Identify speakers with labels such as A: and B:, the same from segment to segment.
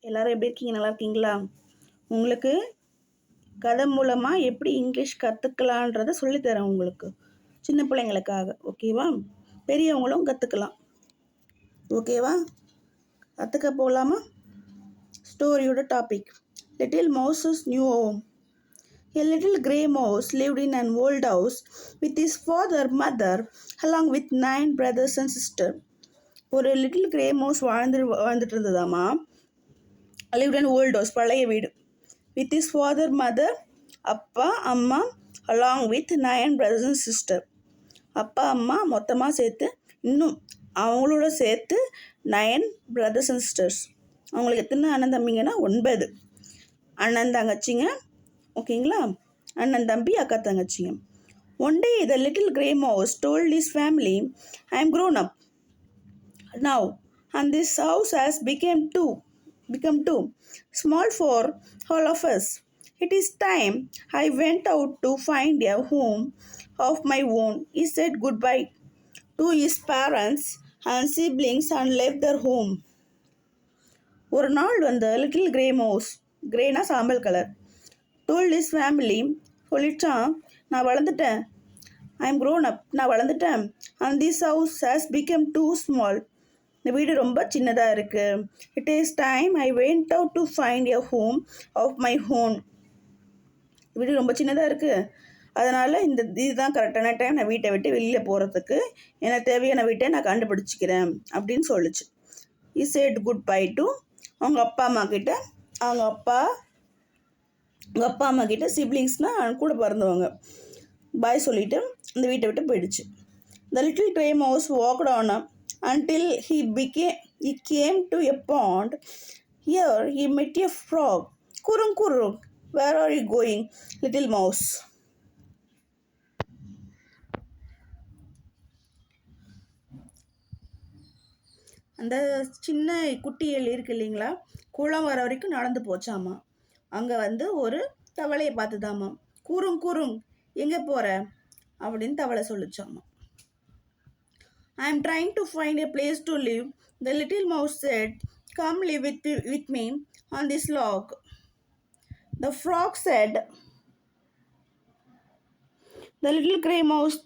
A: எல்லோரும் எப்படி இருக்கீங்க? நல்லா இருக்கீங்களா? உங்களுக்கு கதை மூலமாக எப்படி இங்கிலீஷ் கற்றுக்கலான்றதை சொல்லித்தரேன் உங்களுக்கு, சின்ன பிள்ளைங்களுக்காக. ஓகேவா? பெரியவங்களும் கற்றுக்கலாம். ஓகேவா? கற்றுக்க போகலாமா? ஸ்டோரியோட topic, little mouse's new home. A little grey mouse lived in an old house with his father, mother, along with 9 brothers and sisters. ஒரு லிட்டில் கிரே மவுஸ் வாழ்ந்துட்டு இருந்ததாமா. lived in old house, பழைய வீடு. with his father, mother, அப்பா அம்மா, along with 9 brothers and sisters. அப்பா அம்மா மொத்தமாக சேர்த்து இன்னும் அவங்களோட சேர்த்து 9 brothers and sisters. அவங்களுக்கு எத்தனை அண்ணன் தம்பிங்கன்னா 9 அண்ணன் தங்கச்சிங்க. ஓகேங்களா? அண்ணன் தம்பி அக்கா தங்கச்சிங்க. One day the little grey mouse told his family, I am grown up now and this house has become too small for all of us. It is time I went out to find a home of my own. He said goodbye to his parents and siblings and left their home. ஒரு நாள் வந்த little grey mouse, கிரேனா சாம்பல் colour, told his family, சொல்லிட்டான், நான் வளர்ந்துட்டேன், I am grown up, நான் வளர்ந்துட்டேன், and this house has become too small, இந்த வீடு ரொம்ப சின்னதாக இருக்குது. It is time I went out to find a home of my own. வீடு ரொம்ப சின்னதாக இருக்குது, அதனால் இதுதான் கரெக்டான டைம் நான் வீட்டை விட்டு வெளியில் போகிறதுக்கு, எனக்கு தேவையான வீட்டை நான் கண்டுபிடிச்சிக்கிறேன் அப்படின்னு சொல்லிச்சு. He said goodbye to அவங்க அப்பா அம்மா கிட்ட, அவங்க அப்பா அம்மா கிட்ட சிப்ளிங்ஸ்னால் கூட பிறந்தவங்க, பாய் சொல்லிவிட்டு இந்த வீட்டை விட்டு போயிடுச்சு. The little grey mouse walked on until he came to a pond. Here he met a frog. Kurung kurung, where are you going, little mouse? அந்த சின்ன குட்டி எலி இருக்கு இல்லைங்களா, குளம் வர வரைக்கும் நடந்து போச்சாமா. அங்கே ஒரு தவளையை பார்த்துதாமா. கூறும் கூறும், எங்கே போகிற அப்படின்னு தவளை சொல்லிச்சாமா. I am trying to find a place to live. The little mouse said, come live with me on this log. The frog said. The little grey mouse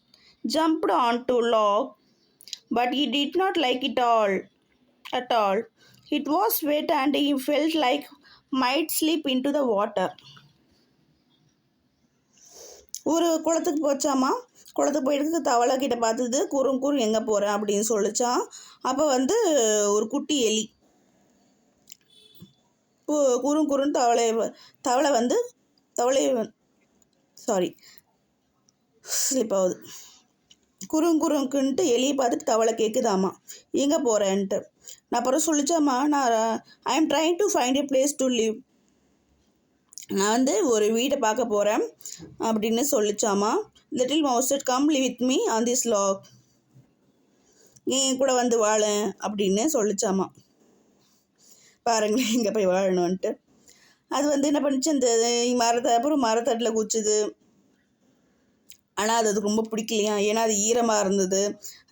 A: jumped onto log, but he did not like it at all. It was wet and he felt like might slip into the water. ஒரு குளத்துக்கு போச்சாமா. குளத்துக்கு போயிட்டு தவளை கிட்ட பார்த்தது, கூறும் எங்கே போகிறேன் அப்படின்னு சொல்லிச்சான். அப்போ ஒரு குட்டி எலி கூறுன்னு ஸ்லிப் ஆகுது. குறுங்குன்ட்டு எலியை பார்த்துட்டு தவளை கேட்குதாமா, எங்கே போகிறேன்ட்டு. நான் அப்புறம் சொல்லிச்சாம்மா, I am trying to find a place to live, நான் ஒரு வீட்டை பார்க்க போகிறேன் அப்படின்னு சொல்லிச்சாமா. Little mouse said, come live with me on this log, என் கூட வாழ அப்படின்னு சொல்லிச்சாமா. பாருங்களேன் இங்கே போய் வாழணுன்ட்டு. அது என்ன பண்ணிச்சு, அந்த மரத்தட்டில் குச்சிது. ஆனால் அது ரொம்ப பிடிக்கலையா, ஏன்னா அது ஈரமாக இருந்தது,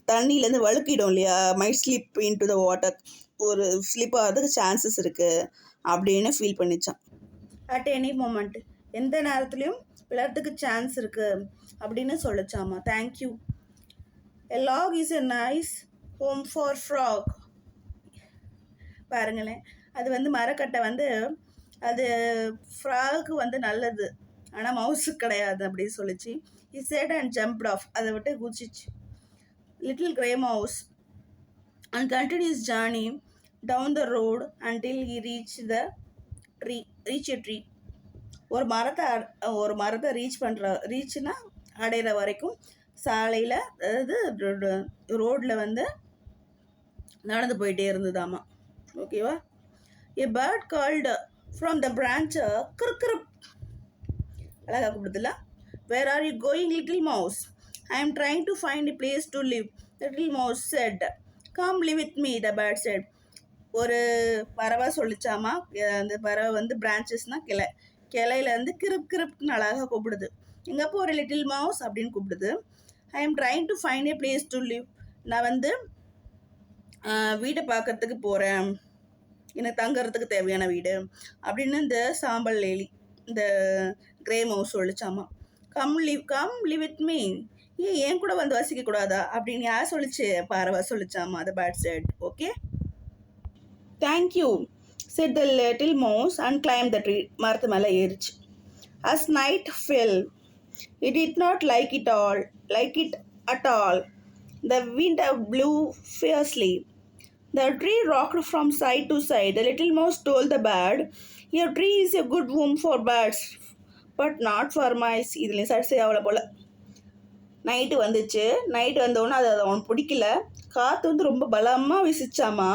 A: தண்ணியிலேருந்து வழுக்கிடும் இல்லையா, might slip into the water, ஒரு ஸ்லிப் ஆகிறதுக்கு சான்சஸ் இருக்குது அப்படின்னு ஃபீல் பண்ணிச்சான். அட் எனி மொமெண்ட், எந்த நேரத்துலையும் விழறதுக்கு சான்ஸ் இருக்குது அப்படின்னு சொல்லிச்சாமா. Thank you. A log is a nice home for frog. பாருங்களேன், அது மரக்கட்டை அது ஃப்ராக்கு நல்லது, ஆனால் மவுஸுக்கு கிடையாது அப்படின்னு சொல்லிச்சு. He said and jumped off, அதை விட்டு குதிச்சிச்சு. Little grey mouse and continued his journey down the road until he reached a tree. ஒரு மரத்தை ரீச்னா அடையிற வரைக்கும் சாலையில், அதாவது ரோடில் நடந்து போயிட்டே இருந்ததாமா. ஓகேவா? A bird called from the branch, கிருக்கிருப், அழகாக கூப்பிடுதுல. Where are you going, little mouse? I am trying to find a place to live. The little mouse said, come live with me, the bird said. ஒரு பறவை சொல்லிச்சாமா. அந்த பறவை பிரான்ச்சஸ்னால் கிளையிலேருந்து கிருப்னு அழகாக கூப்பிடுது. எங்கே போகிற லிட்டில் மவுஸ் அப்படின்னு கூப்பிடுது. I am trying to find a place to live, நான் வீட்டை பார்க்கறதுக்கு போகிறேன் எனக்கு தங்குறதுக்கு தேவையான வீடு அப்படின்னு இந்த சாம்பல் எலி இந்த கிரே மவுஸ் சொல்லிச்சாமா. கம் லிவ் வித் மீ, ஏன் கூட வந்து வசிக்க கூடாதா அப்படின்னு யார் சொல்லிச்சு? பறவை சொல்லிச்சாமா. அந்த bird said. Okay, thank you said the little mouse and climbed the tree. மரத்து மேலே ஏறிச்சு. As night fell, it did not like it at all. The wind blew fiercely. The tree rocked from side to side. The little mouse told the bird, "Your tree is a good home for birds, but not for mice." இதுலேயும் சரி அவ்வளோ போல். Night வந்துச்சு. Night வந்தோடனே அது அவனுக்கு பிடிக்கல. காற்று வந்து ரொம்ப பலமாக வீசிச்சாமா.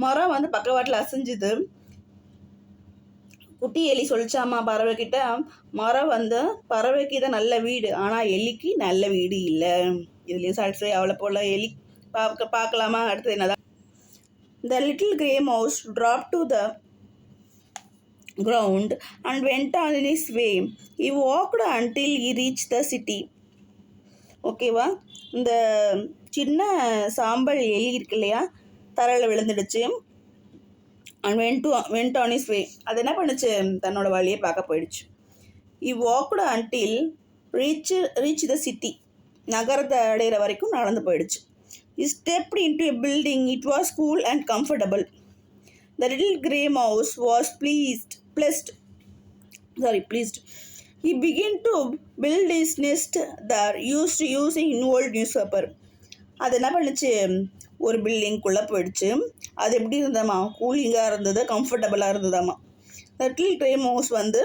A: மரம் வந்து பக்கவாட்டில் அசைஞ்சுது. குட்டி எலி சொல்லிச்சாமா பறவைக்கிட்ட, மரம் வந்து பறவைக்கு தான் நல்ல வீடு, ஆனால் எலிக்கு நல்ல வீடு இல்லை. இதுலேயும் சாட்டிஸ்ஃபை அவ்வளோ போல். எலி பார்க்கலாமா அடுத்தது என்னதான்? The little grey mouse dropped to the ground and went on his way. He walked until he reached the city. ஓகேவா? இந்த சின்ன சாம்பல் எலி இருக்கு இல்லையா, தரையில் விழுந்துடுச்சு. அண்ட் வெண்ட் ஆன் இஸ் வே. அது என்ன பண்ணுச்சு? தன்னோட வழியை பார்க்க போயிடுச்சு. He walked until reach the city. நகரத்தை அடைகிற வரைக்கும் நடந்து போயிடுச்சு. He stepped into a building. It was cool and comfortable. The little grey mouse was pleased. He began to build his nest there, using an old newspaper. அது என்ன பண்ணுச்சு? ஒரு பில்டிங்குள்ளே போயிடுச்சு. அது எப்படி இருந்ததாம்மா? கூலிங்காக இருந்தது, கம்ஃபர்டபுளாக இருந்ததாம்மா. லிட்டில் கிரே மவுஸ் வந்து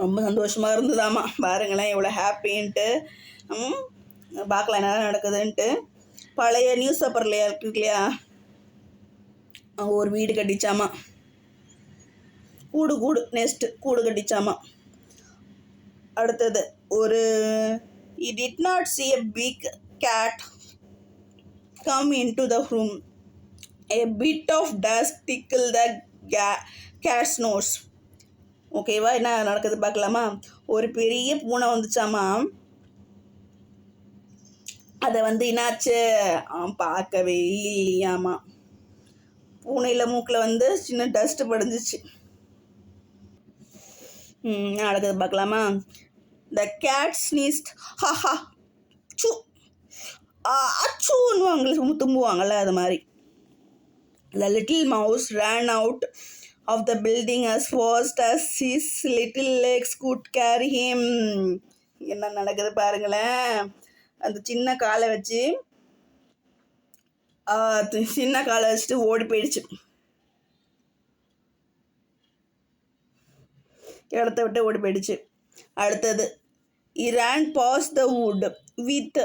A: ரொம்ப சந்தோஷமாக இருந்ததாம்மா. பாருங்களேன் எவ்வளோ ஹாப்பின்ட்டு. பார்க்கலாம் என்ன நடக்குதுன்ட்டு. பழைய நியூஸ் பேப்பர்லையா இருக்கு இல்லையா, அங்கே ஒரு வீடு கட்டிச்சாமா. கூடு கட்டிச்சாமா. அடுத்தது ஒரு he did not see a big cat come into the room. A bit of dust tickled the cat's nose. ஓகேவா? என்ன நடக்குது பார்க்கலாமா? ஒரு பெரிய பூனை வந்துச்சாமா. அதை வந்து என்னாச்சு? பார்க்கவே இல்லையாமா. பூனையில் மூக்கில் வந்து சின்ன டஸ்ட்டு படிஞ்சிச்சு. நடக்குது பார்க்கலாமா? The cat sneezed. Ha ha. சூ அச்சூன்னு அவங்களுக்கு தும்புவாங்கள்ல, அது மாதிரி. The little mouse ran out of the building as fast as his little legs could carry him. என்ன நடக்குது பாருங்களேன். அந்த சின்ன காலை வச்சுட்டு ஓடி போயிடுச்சு. இடத்த விட்டு ஓடி போயிடுச்சு. அடுத்தது he ran past the wood with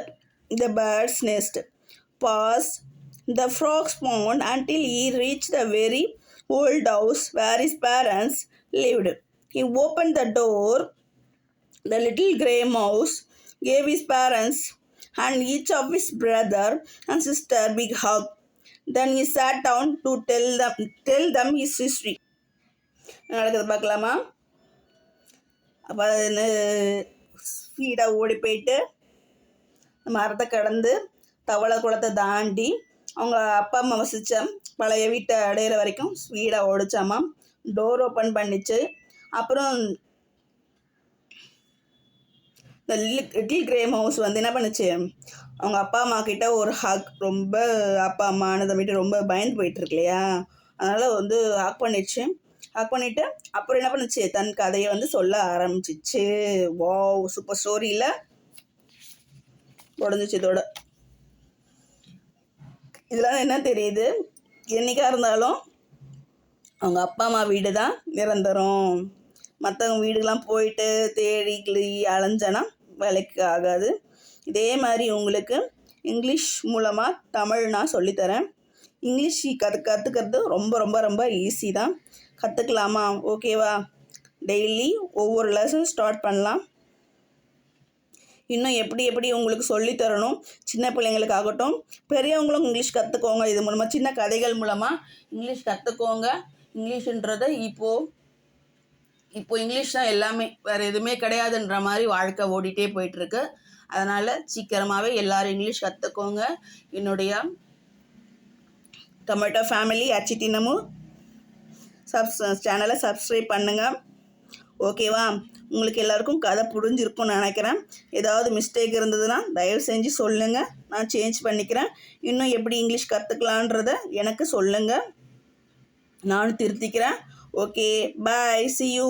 A: the bird's nest, past the frog's pond until he reached the very old house where his parents lived. He opened the door. The little grey mouse gave his parents and each of his brother and sister big hug. Then he sat down to tell them his history. நடக்குது பார்க்கலாமா? அப்போ ஸ்பீடாக ஓடி போயிட்டு மரத்தை கடந்து தவளை குளத்தை தாண்டி அவங்க அப்பா அம்மா வசித்த பழைய வீட்டை அடையிற வரைக்கும் ஸ்பீடாக ஓடிச்சாமா. டோர் ஓப்பன் பண்ணிச்சு. அப்புறம் இந்த லிட்டில் கிரே மவுஸ் வந்து என்ன பண்ணுச்சு? அவங்க அப்பா அம்மா கிட்ட ஒரு ஹக். ரொம்ப அப்பா அம்மானு தம்பிட்டு ரொம்ப பயந்து போயிட்டுருக்கு இல்லையா, அதனால் வந்து ஹக் பண்ணிடுச்சு. ஹக் பண்ணிவிட்டு அப்புறம் என்ன பண்ணுச்சு? தன் கதையை வந்து சொல்ல ஆரம்பிச்சிச்சு. வாவ், சூப்பர் ஸ்டோரியில் உடஞ்சிச்சு. இதோட இதெல்லாம் என்ன தெரியுது? என்றைக்காக இருந்தாலும் அவங்க அப்பா அம்மா வீடு தான் நிரந்தரம். மற்றவங்க வீடுலாம் போயிட்டு தேடி கிளி அலைஞ்சனா வேலைக்கு ஆகாது. இதே மாதிரி உங்களுக்கு இங்கிலீஷ் மூலமாக தமிழ் நான் சொல்லித்தரேன். இங்கிலீஷ் கற்றுக்கிறது ரொம்ப ரொம்ப ரொம்ப ஈஸி தான். கற்றுக்கலாமா? ஓகேவா? டெய்லி ஒவ்வொரு லெசன் ஸ்டார்ட் பண்ணலாம். இன்னும் எப்படி உங்களுக்கு சொல்லித்தரணும், சின்ன பிள்ளைங்களுக்காகட்டும் பெரியவங்களும் இங்கிலீஷ் கற்றுக்கோங்க. இது மூலமாக சின்ன கதைகள் மூலமாக இங்கிலீஷ் கற்றுக்கோங்க. இங்கிலீஷுன்றதை இப்போ இங்கிலீஷ் தான் எல்லாமே, வேறு எதுவுமே கிடையாதுன்ற மாதிரி வாழ்க்கை ஓடிட்டே போயிட்டுருக்கு. அதனால் சீக்கிரமாகவே எல்லோரும் இங்கிலீஷ் கற்றுக்கோங்க. என்னுடைய டொமேட்டோ ஃபேமிலி அச்சிட்டினமும் சேனலை சப்ஸ்கிரைப் பண்ணுங்கள். ஓகேவா? உங்களுக்கு எல்லாருக்கும் கதை புரிஞ்சிருக்கும்னு நினைக்கிறேன். ஏதாவது மிஸ்டேக் இருந்ததுன்னா தயவு செஞ்சு சொல்லுங்கள், நான் சேஞ்ச் பண்ணிக்கிறேன். இன்னும் எப்படி இங்கிலீஷ் கற்றுக்கலான்றத எனக்கு சொல்லுங்கள், நானும் திருத்திக்கிறேன். Okay, bye, see you.